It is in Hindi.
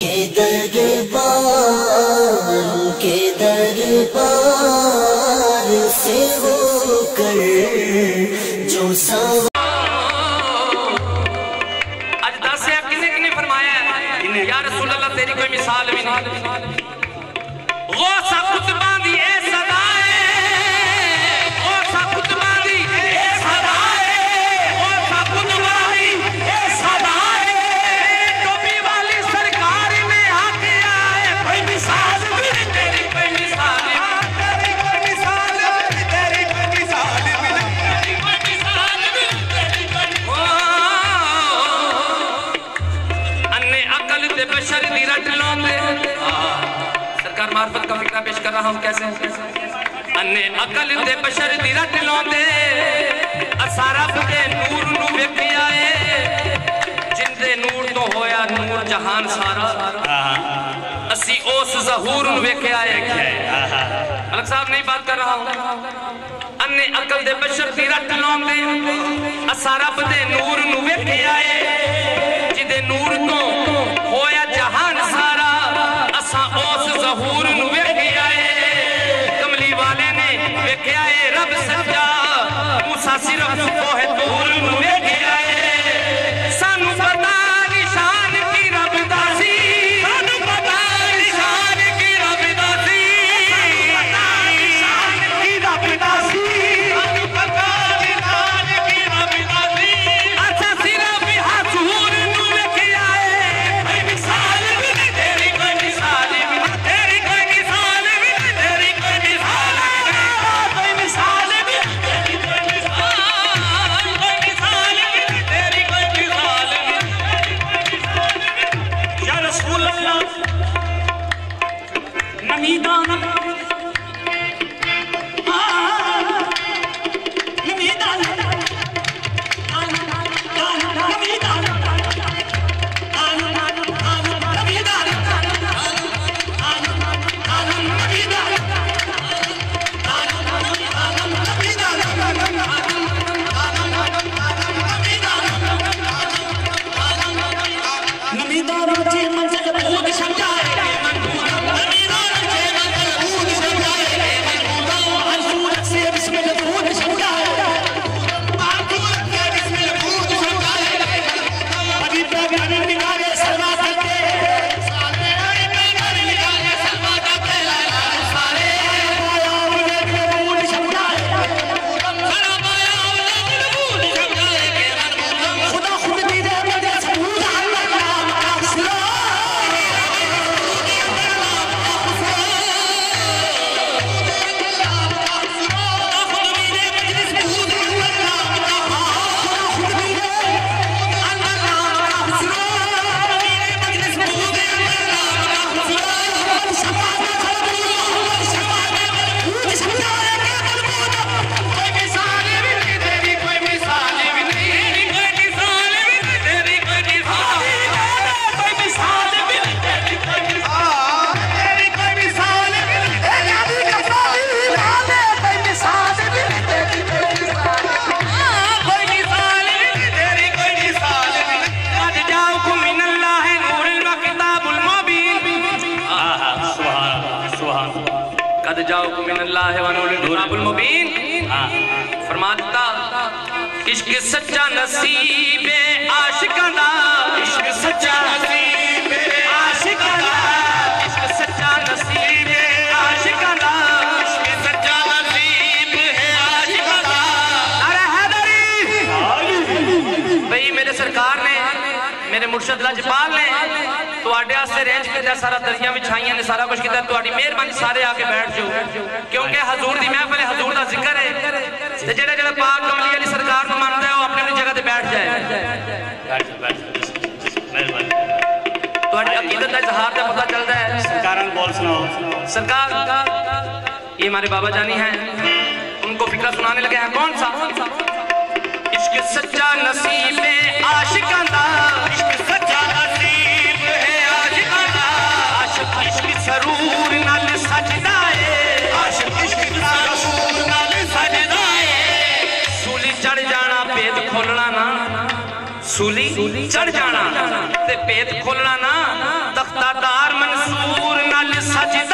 के दरबार से होकर जो आज दस किने किने फरमाया या रसूल अल्लाह तेरी कोई मिसाल भी नहीं। गौसा कुतबा दी ए सदाए, गौसा कुतबा दी ए सदाए, गौसा कुतबा दी ए सदाए, टोपी वाली सरकार में आके आए कोई मिसाल भी नहीं तेरी, कोई मिसाल भी तेरी, कोई मिसाल भी तेरी, कोई मिसाल भी तेरी, कोई मिसाल भी तेरी, कोई अन्ने अकल ते बशर दी रट लांदे। सरकार मार्फत का फिक्रा पेश कर रहा हूं कैसे अन्ने अकल ते बशर दी रट लांदे असारा दे नूर नू वेखिया ए जिंदे नूर तो होया नूर जहान सारा असी उस ज़हूर नू वेखिया ए। मलक साहब नहीं बात कर रहा हूं। अन्ने अकल दे बशर दी रट लांदे असारा दे नूर नू वेखिया ए जिंदे नूर तो होया जहान सारा असा उस ज़हूर नू वेखिया ए। कमली वाले ने वेखिया ए रब सच्चा मूसा सिर्फ कोहे तूर नू वेखिया ए। सानू पता निशान की रब दासी, सानू पता निशान की रब दासी, पता निशान की रब दासी, सानू पता निशान की रब दासी। अच्छा सिर्फ हजूर नू वेखिया ए कोई मिसाल भी नहीं तेरी, कोई मिसाल भी नहीं तेरी, कोई मिसाल भी नहीं तेरी, कोई मिसाल भी नहीं, कोई मिसाल भी नहीं तेरी, कोई मिसाल, कोई मिसाल भी नहीं तेरी, कोई मिसाल भी नहीं या रसूल अल्लाह नमीदान नमीदान फरमा दिता इश्क सच्चा नसीब आशिकां दा, इश्क सच्चा नसीब आशिकां दा, इश्क सच्चा नसीब आशिकां दा, इश्क सच्चा नसीब है आशिकां दा। नारे हैदरी भाई मेरे सरकार ने मेरे मुर्शद लजपाल ने तुहाडे वास्ते रेंज किया सारा दरिया बिछाइयां ने सारा कुछ किया। तुहाडी मेहरबानी सारे आके बैठ जाओ क्योंकि हजूर दी महफिल हजूर दा जिक्र है ते जेड़ा जेड़ा पाक कमली वाली सरकार को मानता है वो अपनी अपनी जगह पे बैठ जाए। तुहाडी अकीदत दा इजहार दा पता चलदा है। सरकार बोल सुनाओ। सरकार ये हमारे बाबा जानी हैं, उनको फिक्रा सुनाने लगे हैं। कौन सा? इश्क सच्चा नसीब है आशिकां दा, इश्क सच्चा नसीब है आशिकां दा, आशिक इश्क सरूर नाल सजदा है, आशिक इश्क सरूर नाल सजदा है। सूली चढ़ जाना भेद खोलना ना, सूली चढ़ जाना ते भेद खोलना ना, तख्तादार मंसूर नाल सज